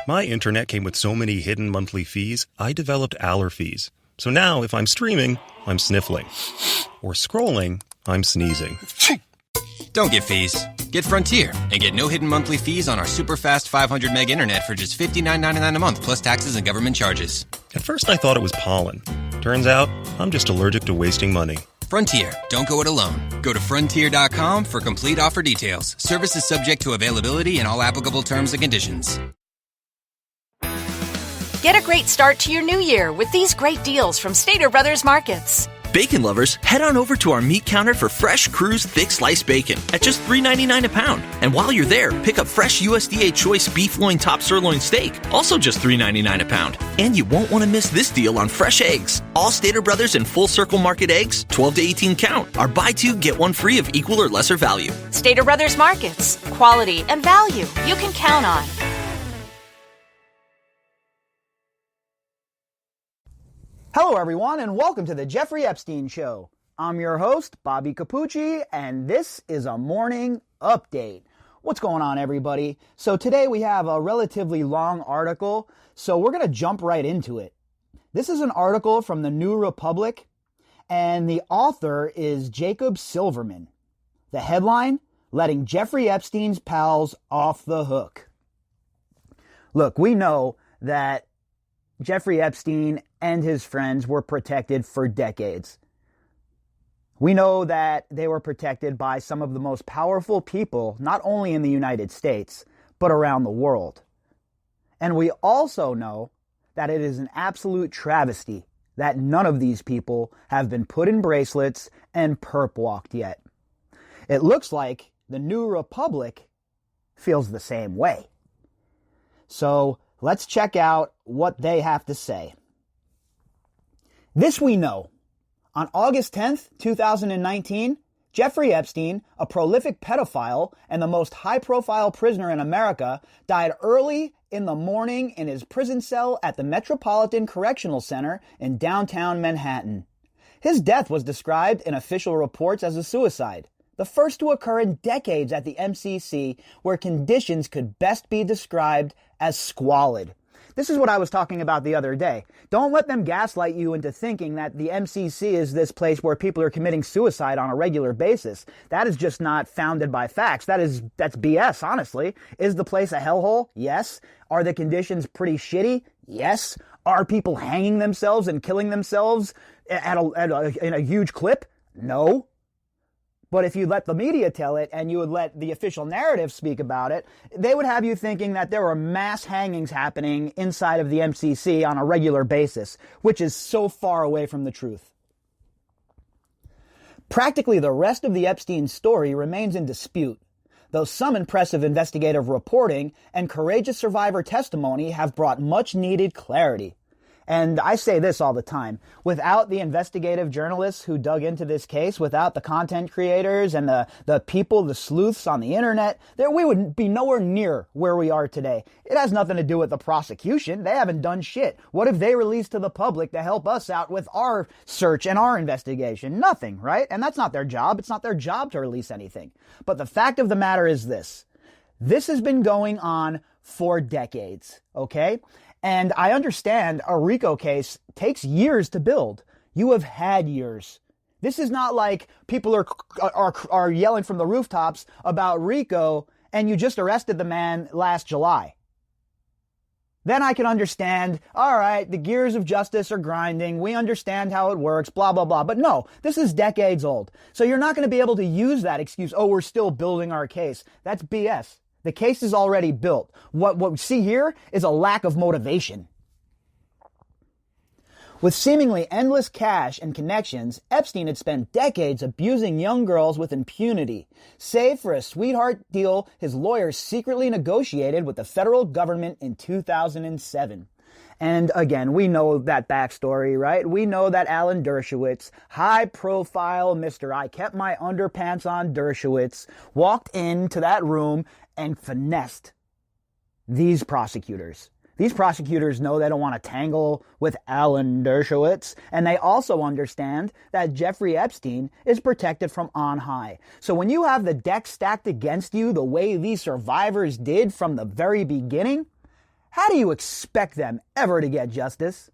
My internet came with so many hidden monthly fees, I developed allergies. So now, if I'm streaming, I'm sniffling. Or scrolling, I'm sneezing. Don't get fees. Get Frontier and get no hidden monthly fees on our super fast 500 meg internet for just $59.99 a month plus taxes and government charges. At first I thought it was pollen. Turns out, I'm just allergic to wasting money. Frontier. Don't go it alone. Go to Frontier.com for complete offer details. Services subject to availability and all applicable terms and conditions. Get a great start to your new year with these great deals from Stater Brothers Markets. Bacon lovers, head on over to our meat counter for fresh Cruise thick sliced bacon at just $3.99 a pound. And while you're there, pick up fresh USDA choice beef loin top sirloin steak, also just $3.99 a pound. And you won't want to miss this deal on fresh eggs. All Stater Brothers and Full Circle Market eggs, 12 to 18 count, are buy two, get one free of equal or lesser value. Stater Brothers Markets. Quality and value you can count on. Hello, everyone, and welcome to the Jeffrey Epstein Show. I'm your host, Bobbycapucci, and this is a morning update. What's going on, everybody? So today we have a relatively long article, so we're going to jump right into it. This is an article from the New Republic, and the author is Jacob Silverman. The headline, Letting Jeffrey Epstein's Pals Off the Hook. Look, we know that Jeffrey Epstein and his friends were protected for decades. We know that they were protected by some of the most powerful people, not only in the United States, but around the world. And we also know that it is an absolute travesty that none of these people have been put in bracelets and perp walked yet. It looks like the New Republic feels the same way. So let's check out what they have to say. This we know. On August 10th, 2019, Jeffrey Epstein, a prolific pedophile and the most high-profile prisoner in America, died early in the morning in his prison cell at the Metropolitan Correctional Center in downtown Manhattan. His death was described in official reports as a suicide, the first to occur in decades at the MCC, where conditions could best be described as squalid. This is what I was talking about the other day. Don't let them gaslight you into thinking that the MCC is this place where people are committing suicide on a regular basis. That is just not founded by facts. That's BS, honestly. Is the place a hellhole? Yes. Are the conditions pretty shitty? Yes. Are people hanging themselves and killing themselves in a huge clip? No. But if you let the media tell it and you would let the official narrative speak about it, they would have you thinking that there were mass hangings happening inside of the MCC on a regular basis, which is so far away from the truth. Practically the rest of the Epstein story remains in dispute, though some impressive investigative reporting and courageous survivor testimony have brought much needed clarity. And I say this all the time, without the investigative journalists who dug into this case, without the content creators and the people, the sleuths on the internet, we would be nowhere near where we are today. It has nothing to do with the prosecution. They haven't done shit. What have they released to the public to help us out with our search and our investigation? Nothing, right? And that's not their job. It's not their job to release anything. But the fact of the matter is this. This has been going on for decades, okay? And I understand a RICO case takes years to build. You have had years. This is not like people are yelling from the rooftops about RICO and you just arrested the man last July. Then I can understand, all right, the gears of justice are grinding. We understand how it works, blah, blah, blah. But no, this is decades old. So you're not going to be able to use that excuse, oh, we're still building our case. That's BS. The case is already built. What we see here is a lack of motivation. With seemingly endless cash and connections, Epstein had spent decades abusing young girls with impunity, save for a sweetheart deal his lawyers secretly negotiated with the federal government in 2007. And again, we know that backstory, right? We know that Alan Dershowitz, high-profile Mr. I kept my underpants on Dershowitz, walked into that room and finessed these prosecutors. These prosecutors know they don't want to tangle with Alan Dershowitz, and they also understand that Jeffrey Epstein is protected from on high. So when you have the deck stacked against you the way these survivors did from the very beginning, How do you expect them ever to get justice?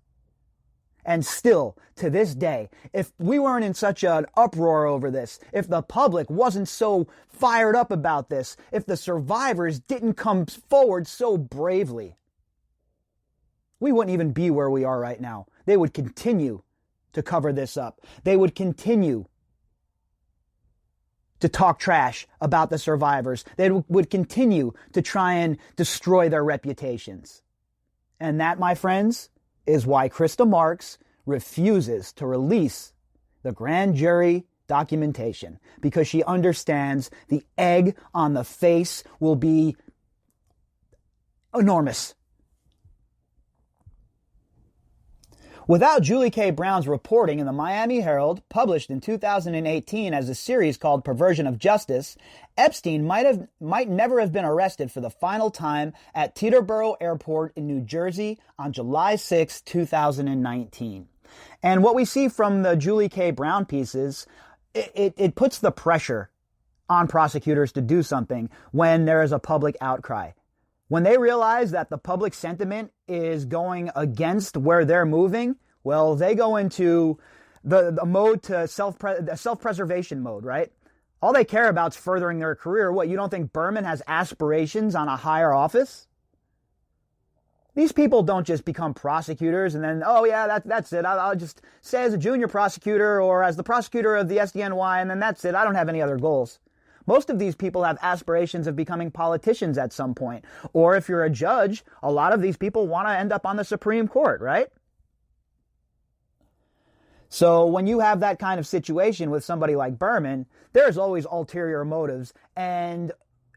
And still, to this day, if we weren't in such an uproar over this, if the public wasn't so fired up about this, if the survivors didn't come forward so bravely, we wouldn't even be where we are right now. They would continue to cover this up. They would continue to talk trash about the survivors. They would continue to try and destroy their reputations. And that, my friends, is why Krista Marks refuses to release the grand jury documentation, because she understands the egg on the face will be enormous. Without Julie K. Brown's reporting in the Miami Herald, published in 2018 as a series called Perversion of Justice, Epstein might never have been arrested for the final time at Teterboro Airport in New Jersey on July 6, 2019. And what we see from the Julie K. Brown pieces, it puts the pressure on prosecutors to do something when there is a public outcry. When they realize that the public sentiment is going against where they're moving, well, they go into the mode to self-preservation mode, right? All they care about is furthering their career. What, you don't think Berman has aspirations on a higher office? These people don't just become prosecutors and then, oh yeah, that's it. I'll just say as a junior prosecutor or as the prosecutor of the SDNY, and then that's it. I don't have any other goals. Most of these people have aspirations of becoming politicians at some point. Or if you're a judge, a lot of these people want to end up on the Supreme Court, right? So when you have that kind of situation with somebody like Berman, there's always ulterior motives. And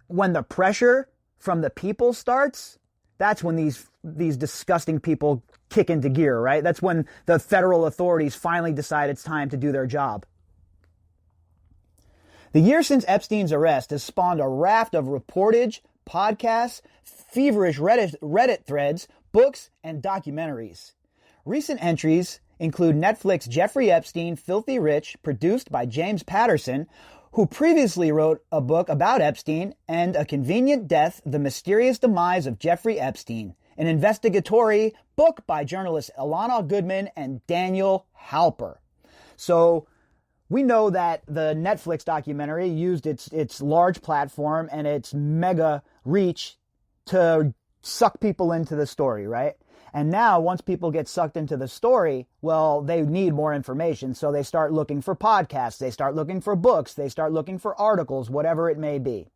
when the pressure from the people starts, that's when these disgusting people kick into gear, right? That's when the federal authorities finally decide it's time to do their job. The year since Epstein's arrest has spawned a raft of reportage, podcasts, feverish Reddit threads, books, and documentaries. Recent entries include Netflix Jeffrey Epstein, Filthy Rich, produced by James Patterson, who previously wrote a book about Epstein, and A Convenient Death, The Mysterious Demise of Jeffrey Epstein, an investigatory book by journalists Ilana Goodman and Daniel Halper. So we know that the Netflix documentary used its large platform and its mega reach to suck people into the story, right? And now, once people get sucked into the story, well, they need more information. So they start looking for podcasts, they start looking for books, they start looking for articles, whatever it may be.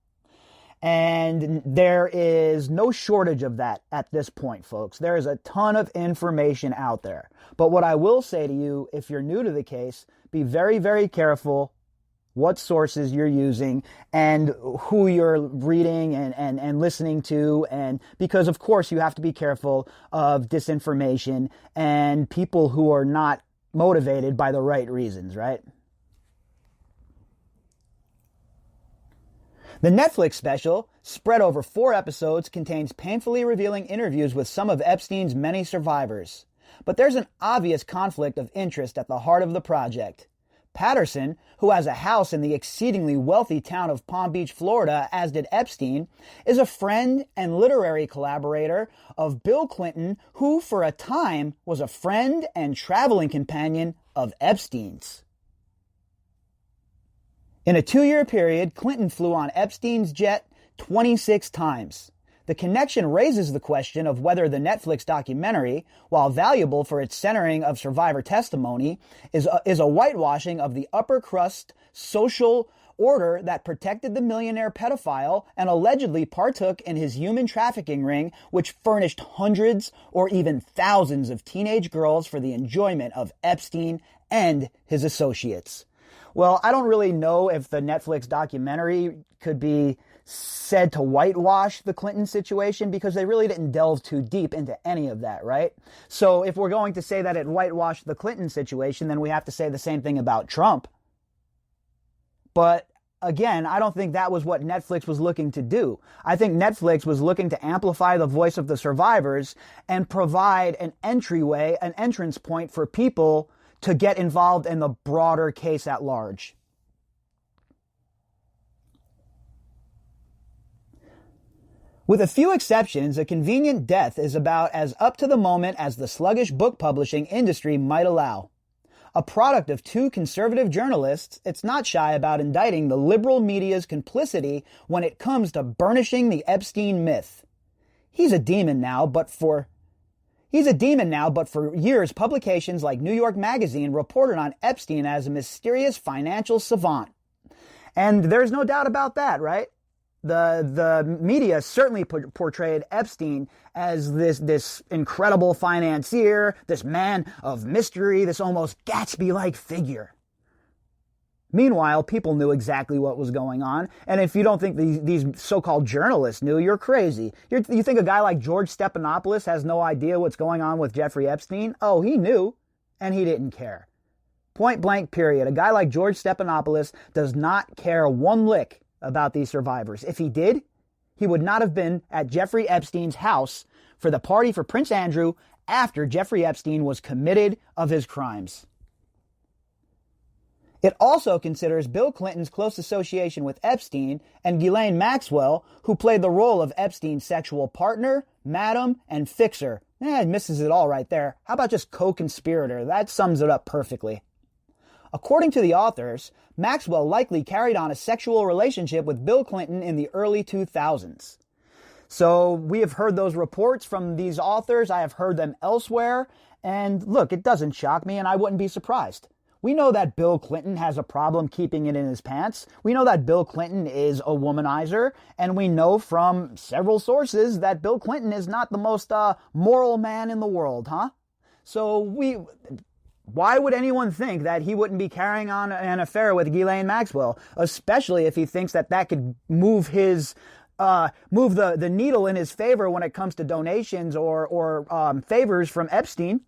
And there is no shortage of that at this point, folks. There is a ton of information out there. But what I will say to you, if you're new to the case, be very, very careful what sources you're using and who you're reading and listening to. And because, of course, you have to be careful of disinformation and people who are not motivated by the right reasons, right? The Netflix special, spread over 4 episodes, contains painfully revealing interviews with some of Epstein's many survivors. But there's an obvious conflict of interest at the heart of the project. Patterson, who has a house in the exceedingly wealthy town of Palm Beach, Florida, as did Epstein, is a friend and literary collaborator of Bill Clinton, who for a time was a friend and traveling companion of Epstein's. In a 2-year period, Clinton flew on Epstein's jet 26 times. The connection raises the question of whether the Netflix documentary, while valuable for its centering of survivor testimony, is a whitewashing of the upper crust social order that protected the millionaire pedophile and allegedly partook in his human trafficking ring, which furnished hundreds or even thousands of teenage girls for the enjoyment of Epstein and his associates. Well, I don't really know if the Netflix documentary could be said to whitewash the Clinton situation because they really didn't delve too deep into any of that, right? So if we're going to say that it whitewashed the Clinton situation, then we have to say the same thing about Trump. But again, I don't think that was what Netflix was looking to do. I think Netflix was looking to amplify the voice of the survivors and provide an entryway, an entrance point for people to get involved in the broader case at large. With a few exceptions, A Convenient Death is about as up to the moment as the sluggish book publishing industry might allow. A product of two conservative journalists, it's not shy about indicting the liberal media's complicity when it comes to burnishing the Epstein myth. He's a demon now, but for years publications like New York Magazine reported on Epstein as a mysterious financial savant. And there's no doubt about that, right? The media certainly portrayed Epstein as this incredible financier, this man of mystery, this almost Gatsby-like figure. Meanwhile, people knew exactly what was going on, and if you don't think these so-called journalists knew, you're crazy. You think a guy like George Stephanopoulos has no idea what's going on with Jeffrey Epstein? Oh, he knew, and he didn't care. Point blank, period. A guy like George Stephanopoulos does not care one lick about these survivors. If he did, he would not have been at Jeffrey Epstein's house for the party for Prince Andrew after Jeffrey Epstein was convicted of his crimes. It also considers Bill Clinton's close association with Epstein and Ghislaine Maxwell, who played the role of Epstein's sexual partner, madam, and fixer. It misses it all right there. How about just co-conspirator? That sums it up perfectly. According to the authors, Maxwell likely carried on a sexual relationship with Bill Clinton in the early 2000s. So we have heard those reports from these authors. I have heard them elsewhere. And look, it doesn't shock me, and I wouldn't be surprised. We know that Bill Clinton has a problem keeping it in his pants. We know that Bill Clinton is a womanizer. And we know from several sources that Bill Clinton is not the most moral man in the world, huh? So why would anyone think that he wouldn't be carrying on an affair with Ghislaine Maxwell, especially if he thinks that could move the needle in his favor when it comes to donations or favors from Epstein?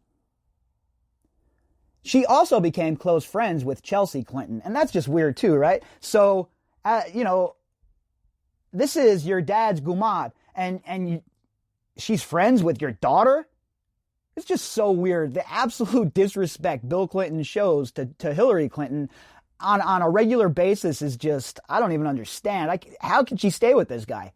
She also became close friends with Chelsea Clinton, and that's just weird too, right? So, this is your dad's gumad, and she's friends with your daughter? It's just so weird. The absolute disrespect Bill Clinton shows to Hillary Clinton on a regular basis is just, I don't even understand. How could she stay with this guy?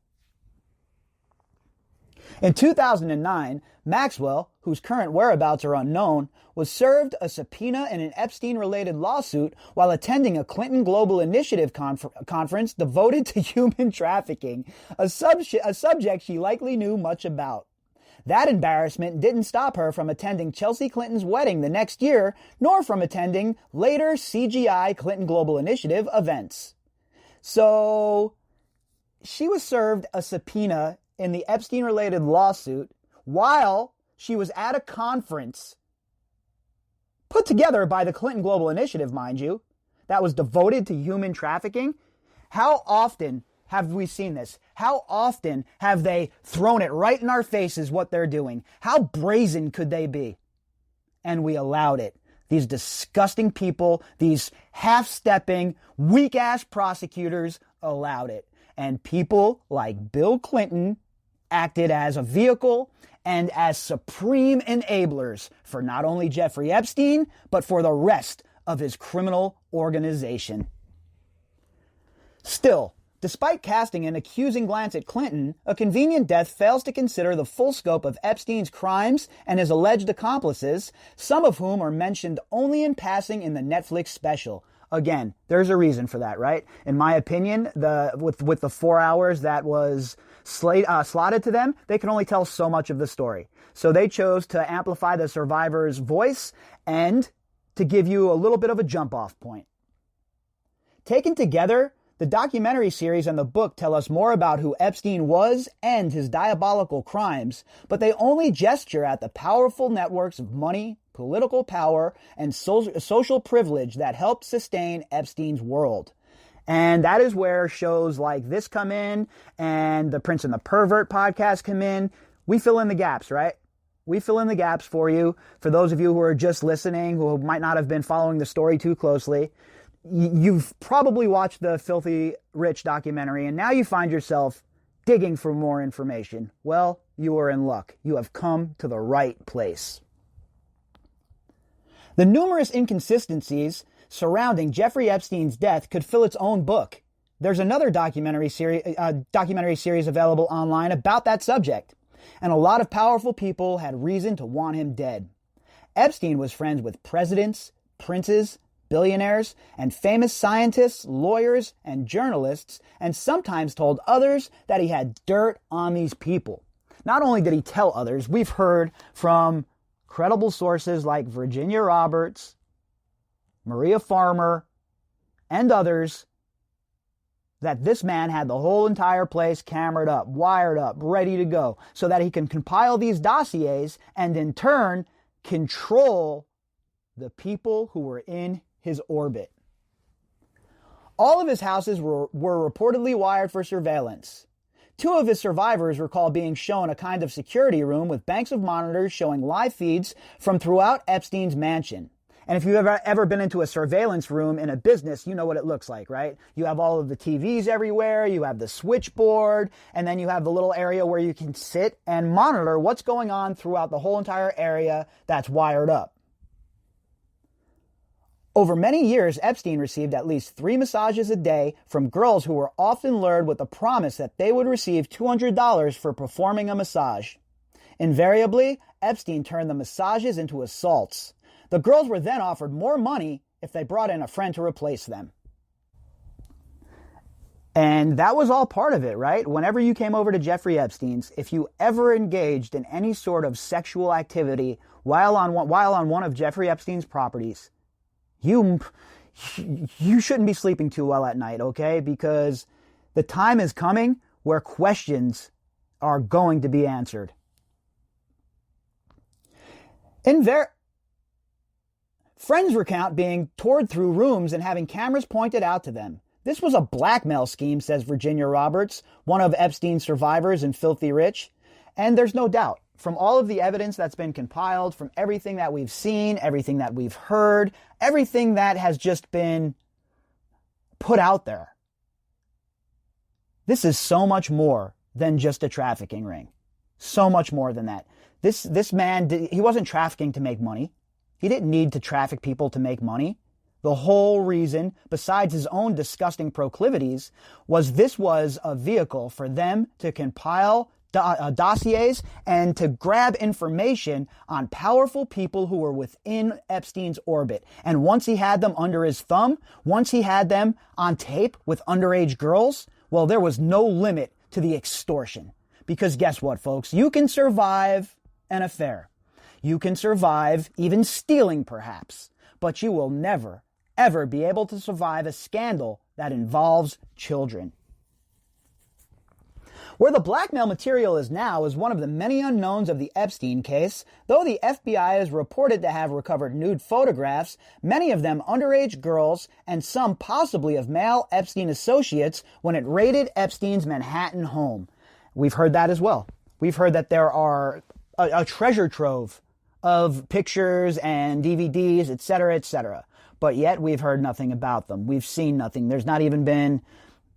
In 2009, Maxwell, whose current whereabouts are unknown, was served a subpoena in an Epstein-related lawsuit while attending a Clinton Global Initiative conference devoted to human trafficking, a subject she likely knew much about. That embarrassment didn't stop her from attending Chelsea Clinton's wedding the next year, nor from attending later CGI Clinton Global Initiative events. So, she was served a subpoena in the Epstein-related lawsuit while she was at a conference put together by the Clinton Global Initiative, mind you, that was devoted to human trafficking. How often have we seen this? How often have they thrown it right in our faces what they're doing? How brazen could they be? And we allowed it. These disgusting people, these half-stepping, weak-ass prosecutors allowed it. And people like Bill Clinton acted as a vehicle and as supreme enablers for not only Jeffrey Epstein, but for the rest of his criminal organization. Still, despite casting an accusing glance at Clinton, A Convenient Death fails to consider the full scope of Epstein's crimes and his alleged accomplices, some of whom are mentioned only in passing in the Netflix special. Again, there's a reason for that, right? In my opinion, with the 4 hours that was slotted to them, they can only tell so much of the story. So they chose to amplify the survivor's voice and to give you a little bit of a jump-off point. Taken together, the documentary series and the book tell us more about who Epstein was and his diabolical crimes, but they only gesture at the powerful networks of money, political power, and social privilege that helped sustain Epstein's world. And that is where shows like this come in and the Prince and the Pervert podcast come in. We fill in the gaps, right? We fill in the gaps for you. For those of you who are just listening, who might not have been following the story too closely, you've probably watched the Filthy Rich documentary, and now you find yourself digging for more information. Well, you are in luck. You have come to the right place. The numerous inconsistencies surrounding Jeffrey Epstein's death could fill its own book. There's another documentary series available online about that subject, and a lot of powerful people had reason to want him dead. Epstein was friends with presidents, princes, billionaires, and famous scientists, lawyers, and journalists, and sometimes told others that he had dirt on these people. Not only did he tell others, we've heard from credible sources like Virginia Roberts, Maria Farmer, and others that this man had the whole entire place cameraed up, wired up, ready to go, so that he can compile these dossiers and in turn control the people who were in his orbit. All of his houses were reportedly wired for surveillance. Two of his survivors recall being shown a kind of security room with banks of monitors showing live feeds from throughout Epstein's mansion. And if you've ever been into a surveillance room in a business, you know what it looks like, right? You have all of the TVs everywhere, you have the switchboard, and then you have the little area where you can sit and monitor what's going on throughout the whole entire area that's wired up. Over many years, Epstein received at least 3 massages a day from girls who were often lured with the promise that they would receive $200 for performing a massage. Invariably, Epstein turned the massages into assaults. The girls were then offered more money if they brought in a friend to replace them. And that was all part of it, right? Whenever you came over to Jeffrey Epstein's, if you ever engaged in any sort of sexual activity while on one of Jeffrey Epstein's properties, you shouldn't be sleeping too well at night, okay? Because the time is coming where questions are going to be answered. Friends recount being toured through rooms and having cameras pointed out to them. This was a blackmail scheme, says Virginia Roberts, one of Epstein's survivors in Filthy Rich. And there's no doubt, from all of the evidence that's been compiled, from everything that we've seen, everything that we've heard, everything that has just been put out there, this is so much more than just a trafficking ring. So much more than that. This man, he wasn't trafficking to make money. He didn't need to traffic people to make money. The whole reason, besides his own disgusting proclivities, was this was a vehicle for them to compile dossiers and to grab information on powerful people who were within Epstein's orbit. And once he had them under his thumb, once he had them on tape with underage girls, well, there was no limit to the extortion. Because guess what, folks? You can survive an affair. You can survive even stealing, perhaps. But you will never, ever be able to survive a scandal that involves children. Where the blackmail material is now is one of the many unknowns of the Epstein case. Though the FBI is reported to have recovered nude photographs, many of them underage girls and some possibly of male Epstein associates when it raided Epstein's Manhattan home. We've heard that as well. We've heard that there are a treasure trove of pictures and DVDs, etc., etc. But yet we've heard nothing about them. We've seen nothing. There's not even been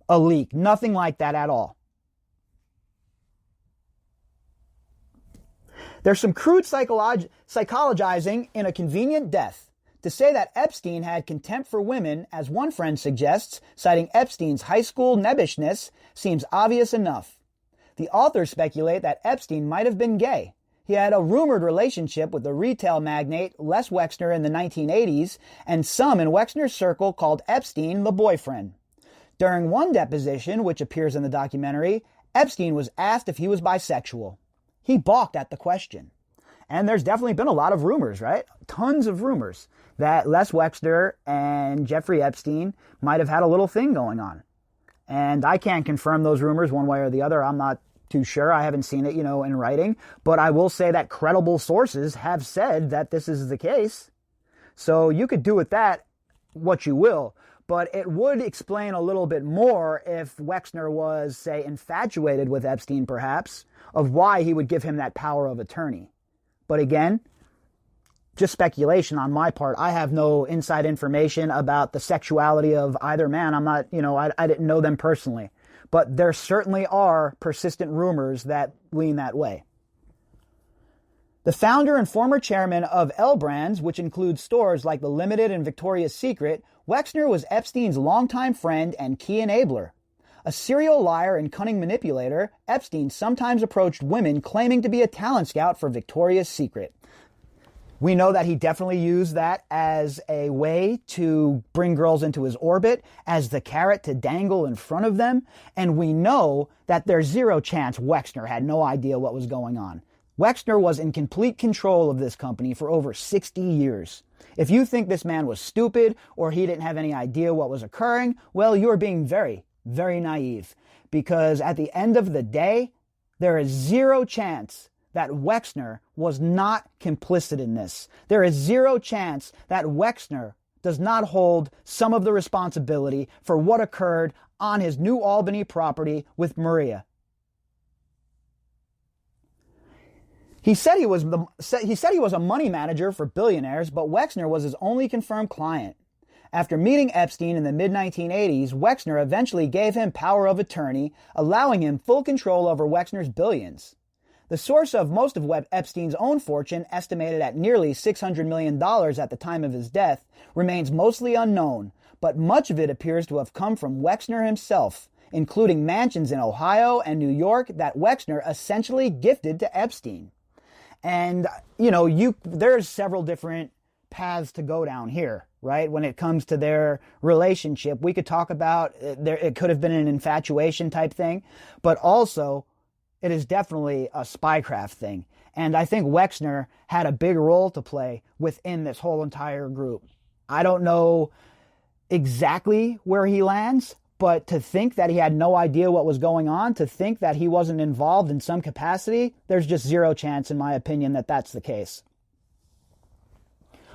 a leak. Nothing like that at all. There's some crude psychologizing in a convenient death. To say that Epstein had contempt for women, as one friend suggests, citing Epstein's high school nebbishness, seems obvious enough. The authors speculate that Epstein might have been gay. He had a rumored relationship with the retail magnate Les Wexner in the 1980s, and some in Wexner's circle called Epstein the boyfriend. During one deposition, which appears in the documentary, Epstein was asked if he was bisexual. He balked at the question. And there's definitely been a lot of rumors, right? Tons of rumors that Les Wexner and Jeffrey Epstein might have had a little thing going on. And I can't confirm those rumors one way or the other. I'm not too sure. I haven't seen it, in writing. But I will say that credible sources have said that this is the case. So you could do with that what you will. But it would explain a little bit more if Wexner was, say, infatuated with Epstein, perhaps, of why he would give him that power of attorney. But again, just speculation on my part. I have no inside information about the sexuality of either man. I'm not, I didn't know them personally. But there certainly are persistent rumors that lean that way. The founder and former chairman of L Brands, which includes stores like The Limited and Victoria's Secret, Wexner was Epstein's longtime friend and key enabler. A serial liar and cunning manipulator, Epstein sometimes approached women claiming to be a talent scout for Victoria's Secret. We know that he definitely used that as a way to bring girls into his orbit, as the carrot to dangle in front of them, and we know that there's zero chance Wexner had no idea what was going on. Wexner was in complete control of this company for over 60 years. If you think this man was stupid or he didn't have any idea what was occurring, well, you're being very, very naive. Because at the end of the day, there is zero chance that Wexner was not complicit in this. There is zero chance that Wexner does not hold some of the responsibility for what occurred on his New Albany property with Maria. He said he was a money manager for billionaires, but Wexner was his only confirmed client. After meeting Epstein in the mid-1980s, Wexner eventually gave him power of attorney, allowing him full control over Wexner's billions. The source of most of Epstein's own fortune, estimated at nearly $600 million at the time of his death, remains mostly unknown, but much of it appears to have come from Wexner himself, including mansions in Ohio and New York that Wexner essentially gifted to Epstein. And, there's several different paths to go down here, right? When it comes to their relationship, we could talk about it could have been an infatuation type thing, but also it is definitely a spycraft thing. And I think Wexner had a big role to play within this whole entire group. I don't know exactly where he lands, but to think that he had no idea what was going on, to think that he wasn't involved in some capacity, there's just zero chance, in my opinion, that that's the case.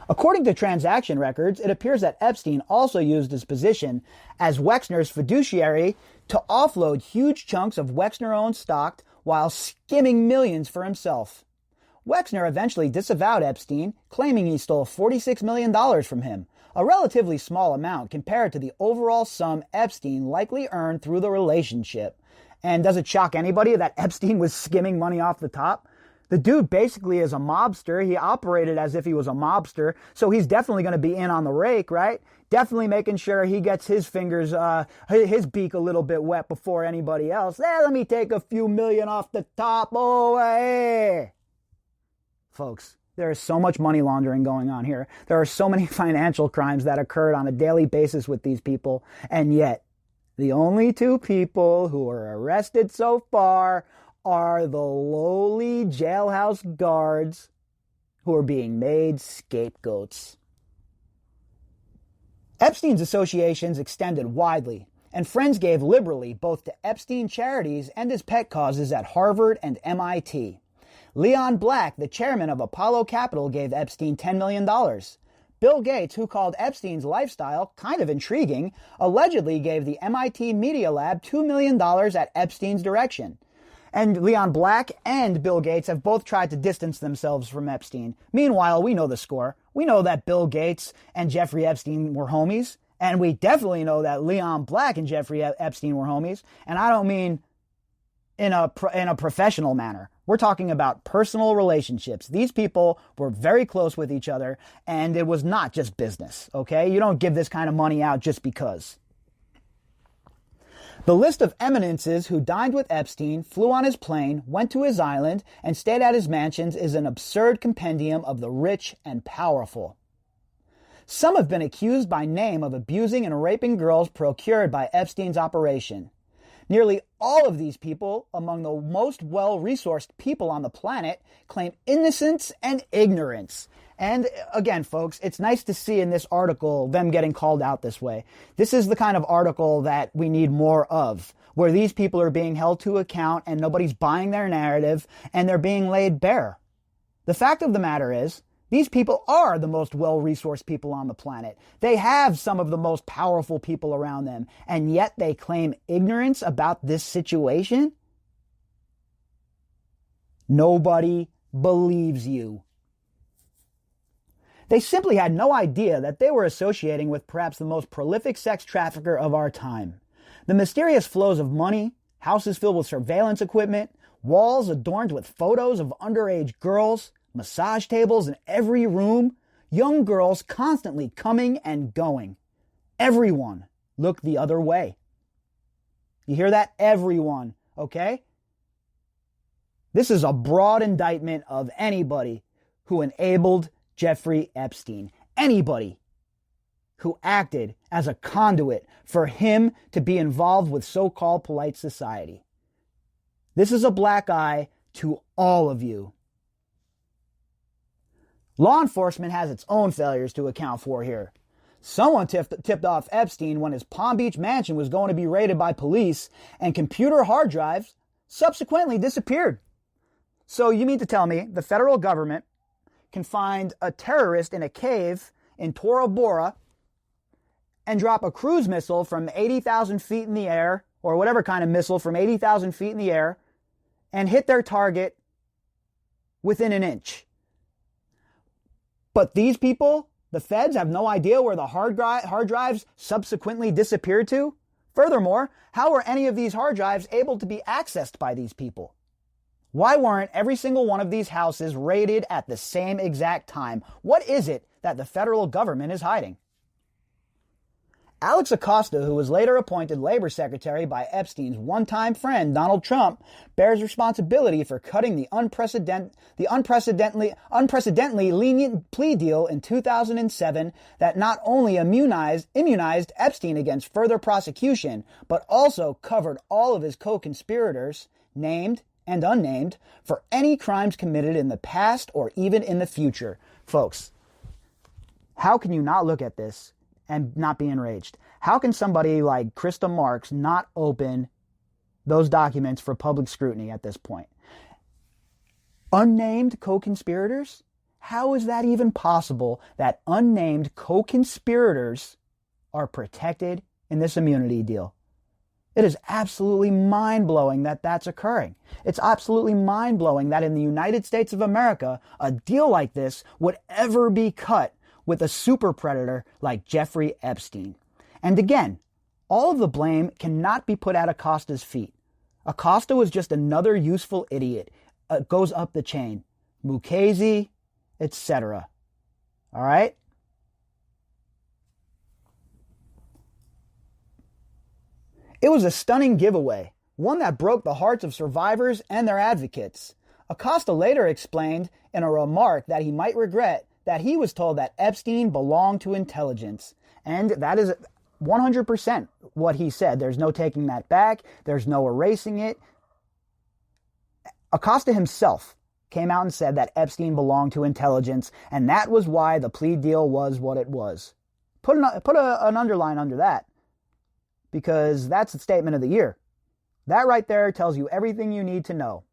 According to transaction records, it appears that Epstein also used his position as Wexner's fiduciary to offload huge chunks of Wexner-owned stock while skimming millions for himself. Wexner eventually disavowed Epstein, claiming he stole $46 million from him, a relatively small amount compared to the overall sum Epstein likely earned through the relationship. And does it shock anybody that Epstein was skimming money off the top? The dude basically is a mobster. He operated as if he was a mobster, so he's definitely going to be in on the rake, right? Definitely making sure he gets his fingers, his beak a little bit wet before anybody else. Let me take a few million off the top. Oh, hey. Folks, there is so much money laundering going on here. There are so many financial crimes that occurred on a daily basis with these people, and yet the only two people who were arrested so far are the lowly jailhouse guards who are being made scapegoats. Epstein's associations extended widely, and friends gave liberally both to Epstein charities and his pet causes at Harvard and MIT. Leon Black, the chairman of Apollo Capital, gave Epstein $10 million. Bill Gates, who called Epstein's lifestyle kind of intriguing, allegedly gave the MIT Media Lab $2 million at Epstein's direction. And Leon Black and Bill Gates have both tried to distance themselves from Epstein. Meanwhile, we know the score. We know that Bill Gates and Jeffrey Epstein were homies. And we definitely know that Leon Black and Jeffrey Epstein were homies. And I don't mean in a professional manner. We're talking about personal relationships. These people were very close with each other, and it was not just business, okay? You don't give this kind of money out just because. The list of eminences who dined with Epstein, flew on his plane, went to his island, and stayed at his mansions is an absurd compendium of the rich and powerful. Some have been accused by name of abusing and raping girls procured by Epstein's operation. Nearly all of these people, among the most well-resourced people on the planet, claim innocence and ignorance. And again, folks, it's nice to see in this article them getting called out this way. This is the kind of article that we need more of, where these people are being held to account and nobody's buying their narrative and they're being laid bare. The fact of the matter is, these people are the most well-resourced people on the planet. They have some of the most powerful people around them, and yet they claim ignorance about this situation? Nobody believes you. They simply had no idea that they were associating with perhaps the most prolific sex trafficker of our time. The mysterious flows of money, houses filled with surveillance equipment, walls adorned with photos of underage girls, massage tables in every room, young girls constantly coming and going. Everyone looked the other way. You hear that? Everyone, okay? This is a broad indictment of anybody who enabled Jeffrey Epstein. Anybody who acted as a conduit for him to be involved with so-called polite society. This is a black eye to all of you. Law enforcement has its own failures to account for here. Someone tipped off Epstein when his Palm Beach mansion was going to be raided by police, and computer hard drives subsequently disappeared. So you mean to tell me the federal government can find a terrorist in a cave in Tora Bora and drop a cruise missile from 80,000 feet in the air, or whatever kind of missile from 80,000 feet in the air, and hit their target within an inch? But these people, the feds, have no idea where the hard drives subsequently disappeared to? Furthermore, how were any of these hard drives able to be accessed by these people? Why weren't every single one of these houses raided at the same exact time? What is it that the federal government is hiding? Alex Acosta, who was later appointed labor secretary by Epstein's one-time friend Donald Trump, bears responsibility for cutting the unprecedentedly lenient plea deal in 2007 that not only immunized Epstein against further prosecution, but also covered all of his co-conspirators, named and unnamed, for any crimes committed in the past or even in the future. Folks, how can you not look at this and not be enraged? How can somebody like Krista Marks not open those documents for public scrutiny at this point? Unnamed co-conspirators? How is that even possible that unnamed co-conspirators are protected in this immunity deal? It is absolutely mind-blowing that that's occurring. It's absolutely mind-blowing that in the United States of America, a deal like this would ever be cut with a super predator like Jeffrey Epstein. And again, all of the blame cannot be put at Acosta's feet. Acosta was just another useful idiot. Goes up the chain. Mukasey, etc. All right? It was a stunning giveaway, one that broke the hearts of survivors and their advocates. Acosta later explained in a remark that he might regret that he was told that Epstein belonged to intelligence. And that is 100% what he said. There's no taking that back. There's no erasing it. Acosta himself came out and said that Epstein belonged to intelligence, and that was why the plea deal was what it was. Put an underline under that, because that's the statement of the year. That right there tells you everything you need to know.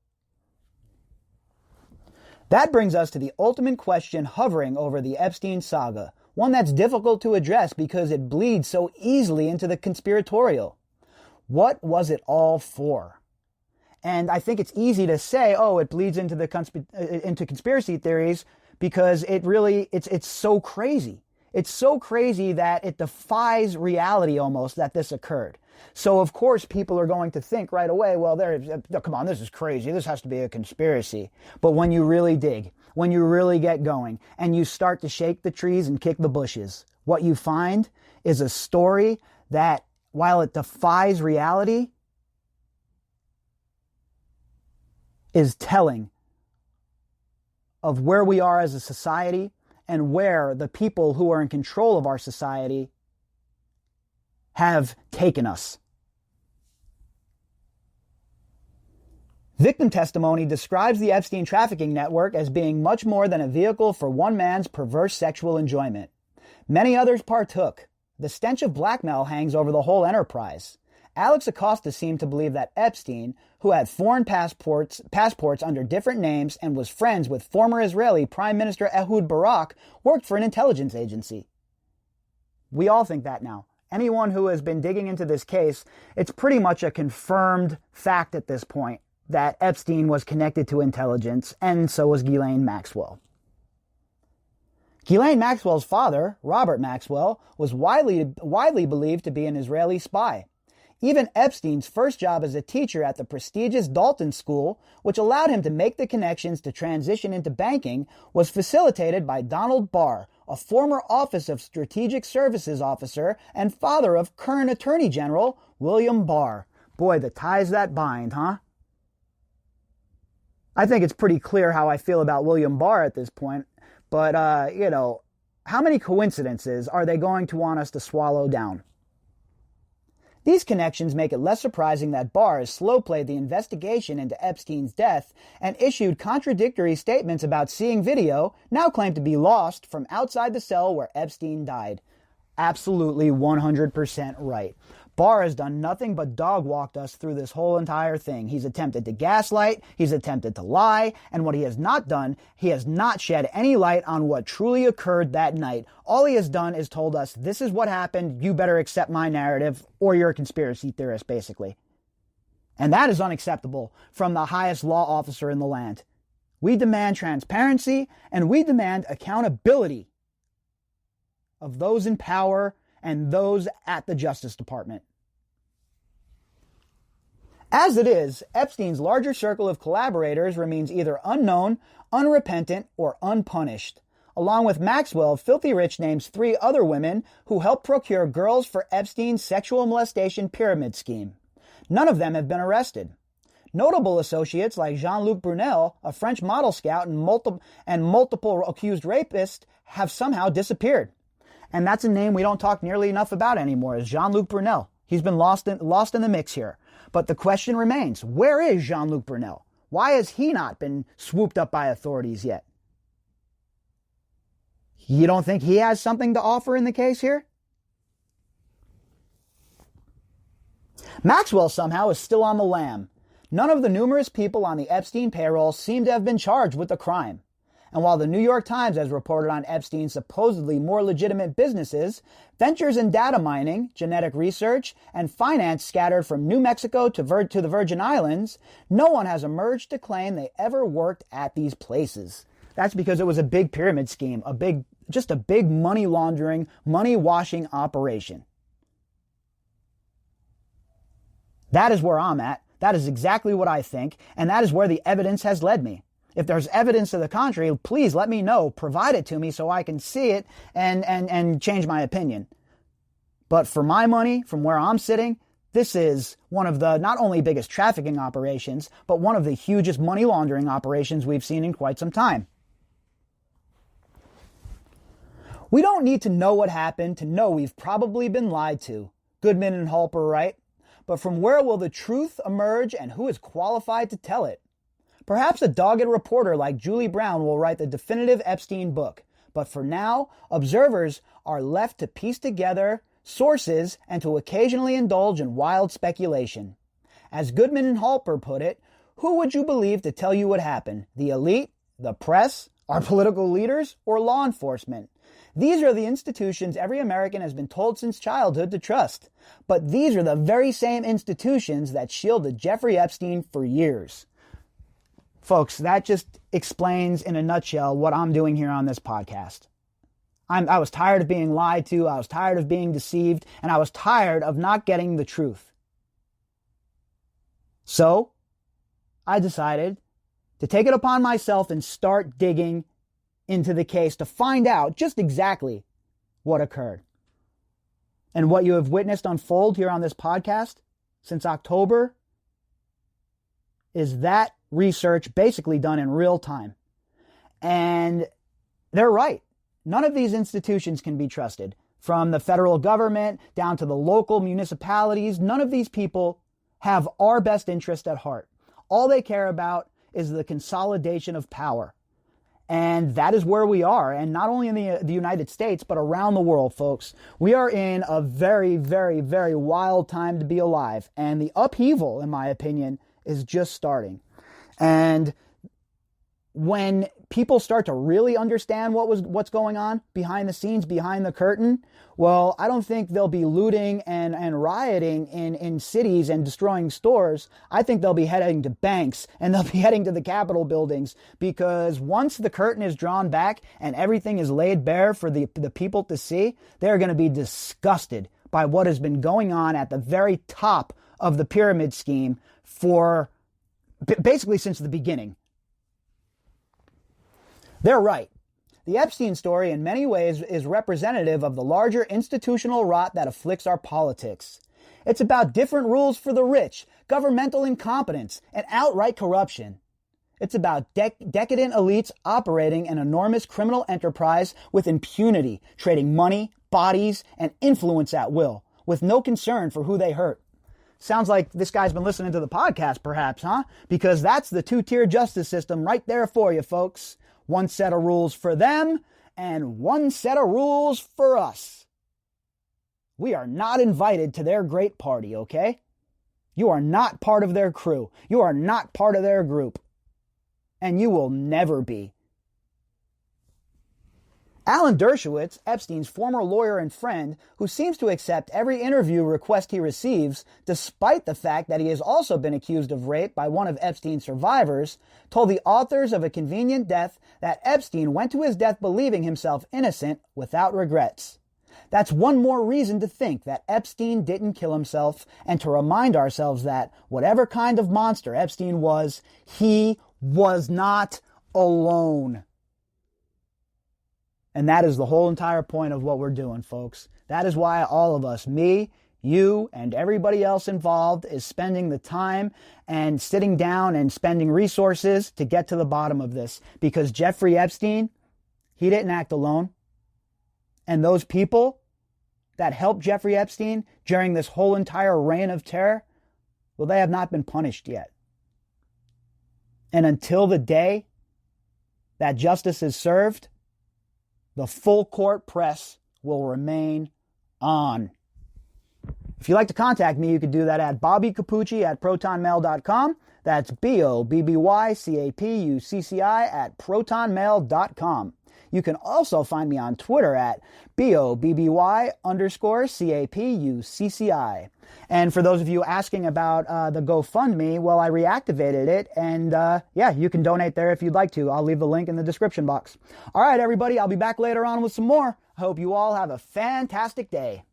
That brings us to the ultimate question hovering over the Epstein saga, one that's difficult to address because it bleeds so easily into the conspiratorial. What was it all for? And I think it's easy to say, oh, it bleeds into into conspiracy theories because it's so crazy. It's so crazy that it defies reality almost that this occurred. So, of course, people are going to think right away, well, come on, this is crazy. This has to be a conspiracy. But when you really dig, when you really get going, and you start to shake the trees and kick the bushes, what you find is a story that, while it defies reality, is telling of where we are as a society and where the people who are in control of our society have taken us. Victim testimony describes the Epstein trafficking network as being much more than a vehicle for one man's perverse sexual enjoyment. Many others partook. The stench of blackmail hangs over the whole enterprise. Alex Acosta seemed to believe that Epstein, who had foreign passports under different names and was friends with former Israeli Prime Minister Ehud Barak, worked for an intelligence agency. We all think that now. Anyone who has been digging into this case, it's pretty much a confirmed fact at this point that Epstein was connected to intelligence, and so was Ghislaine Maxwell. Ghislaine Maxwell's father, Robert Maxwell, was widely believed to be an Israeli spy. Even Epstein's first job as a teacher at the prestigious Dalton School, which allowed him to make the connections to transition into banking, was facilitated by Donald Barr, a former Office of Strategic Services officer and father of current Attorney General William Barr. Boy, the ties that bind, huh? I think it's pretty clear how I feel about William Barr at this point, but, how many coincidences are they going to want us to swallow down? These connections make it less surprising that Barr has slow-played the investigation into Epstein's death and issued contradictory statements about seeing video, now claimed to be lost, from outside the cell where Epstein died. Absolutely 100% right. Barr has done nothing but dog-walked us through this whole entire thing. He's attempted to gaslight, he's attempted to lie, and what he has not done, he has not shed any light on what truly occurred that night. All he has done is told us, this is what happened, you better accept my narrative, or you're a conspiracy theorist, basically. And that is unacceptable from the highest law officer in the land. We demand transparency, and we demand accountability of those in power and those at the Justice Department. As it is, Epstein's larger circle of collaborators remains either unknown, unrepentant, or unpunished. Along with Maxwell, Filthy Rich names 3 other women who helped procure girls for Epstein's sexual molestation pyramid scheme. None of them have been arrested. Notable associates like Jean-Luc Brunel, a French model scout and multiple accused rapists, have somehow disappeared. And that's a name we don't talk nearly enough about anymore, is Jean-Luc Brunel. He's been lost in the mix here. But the question remains, where is Jean-Luc Brunel? Why has he not been swooped up by authorities yet? You don't think he has something to offer in the case here? Maxwell somehow is still on the lam. None of the numerous people on the Epstein payroll seem to have been charged with the crime. And while the New York Times has reported on Epstein's supposedly more legitimate businesses, ventures in data mining, genetic research, and finance scattered from New Mexico to the Virgin Islands, no one has emerged to claim they ever worked at these places. That's because it was a big pyramid scheme, just a big money laundering, money washing operation. That is where I'm at. That is exactly what I think, and that is where the evidence has led me. If there's evidence to the contrary, please let me know. Provide it to me so I can see it and change my opinion. But for my money, from where I'm sitting, this is one of the not only biggest trafficking operations, but one of the hugest money laundering operations we've seen in quite some time. We don't need to know what happened to know we've probably been lied to. Goodman and Hulp are right. But from where will the truth emerge and who is qualified to tell it? Perhaps a dogged reporter like Julie Brown will write the definitive Epstein book, but for now, observers are left to piece together sources and to occasionally indulge in wild speculation. As Goodman and Halper put it, who would you believe to tell you what happened? The elite, the press, our political leaders, or law enforcement? These are the institutions every American has been told since childhood to trust. But these are the very same institutions that shielded Jeffrey Epstein for years. Folks, that just explains in a nutshell what I'm doing here on this podcast. I was tired of being lied to, I was tired of being deceived, and I was tired of not getting the truth. So, I decided to take it upon myself and start digging into the case to find out just exactly what occurred. And what you have witnessed unfold here on this podcast since October is that research basically done in real time. And they're right. None of these institutions can be trusted. From the federal government down to the local municipalities, none of these people have our best interest at heart. All they care about is the consolidation of power. And that is where we are. And not only in the United States, but around the world, folks. We are in a very, very, very wild time to be alive. And the upheaval, in my opinion, is just starting. And when people start to really understand what's going on behind the scenes, behind the curtain, well, I don't think they'll be looting and rioting in cities and destroying stores. I think they'll be heading to banks and they'll be heading to the Capitol buildings, because once the curtain is drawn back and everything is laid bare for the people to see, they're going to be disgusted by what has been going on at the very top of the pyramid scheme for basically since the beginning. They're right. The Epstein story in many ways is representative of the larger institutional rot that afflicts our politics. It's about different rules for the rich, governmental incompetence, and outright corruption. It's about decadent elites operating an enormous criminal enterprise with impunity, trading money, bodies, and influence at will, with no concern for who they hurt. Sounds like this guy's been listening to the podcast, perhaps, huh? Because that's the two-tier justice system right there for you, folks. One set of rules for them, and one set of rules for us. We are not invited to their great party, okay? You are not part of their crew. You are not part of their group. And you will never be. Alan Dershowitz, Epstein's former lawyer and friend, who seems to accept every interview request he receives, despite the fact that he has also been accused of rape by one of Epstein's survivors, told the authors of A Convenient Death that Epstein went to his death believing himself innocent without regrets. That's one more reason to think that Epstein didn't kill himself, and to remind ourselves that whatever kind of monster Epstein was, he was not alone. And that is the whole entire point of what we're doing, folks. That is why all of us, me, you, and everybody else involved, is spending the time and sitting down and spending resources to get to the bottom of this. Because Jeffrey Epstein, he didn't act alone. And those people that helped Jeffrey Epstein during this whole entire reign of terror, well, they have not been punished yet. And until the day that justice is served, the full court press will remain on. If you'd like to contact me, you could do that at bobbycapucci@protonmail.com. That's BOBBYCAPUCCI@protonmail.com. You can also find me on Twitter at BOBBY_CAPUCCI. And for those of you asking about the GoFundMe, well, I reactivated it. And yeah, you can donate there if you'd like to. I'll leave the link in the description box. All right, everybody, I'll be back later on with some more. I hope you all have a fantastic day.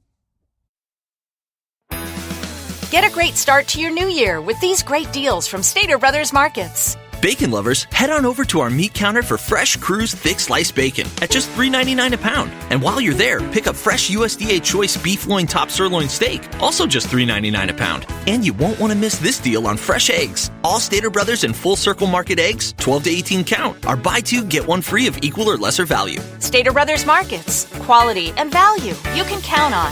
Get a great start to your new year with these great deals from Stater Brothers Markets. Bacon lovers, head on over to our meat counter for fresh Cruise thick sliced bacon at just $3.99 a pound. And while you're there, pick up fresh USDA choice beef loin top sirloin steak, also just $3.99 a pound. And you won't want to miss this deal on fresh eggs. All Stater Brothers and Full Circle Market eggs, 12 to 18 count, are buy two, get one free of equal or lesser value. Stater Brothers Markets. Quality and value you can count on.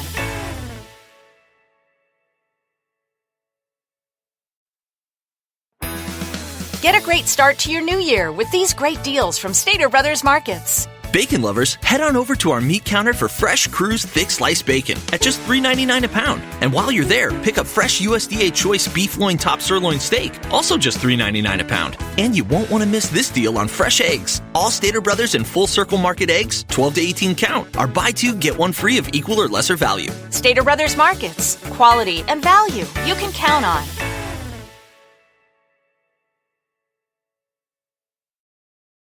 Get a great start to your new year with these great deals from Stater Brothers Markets. Bacon lovers, head on over to our meat counter for fresh Cruise thick sliced bacon at just $3.99 a pound. And while you're there, pick up fresh USDA choice beef loin top sirloin steak, also just $3.99 a pound. And you won't want to miss this deal on fresh eggs. All Stater Brothers and Full Circle Market eggs, 12 to 18 count, are buy two, get one free of equal or lesser value. Stater Brothers Markets. Quality and value you can count on.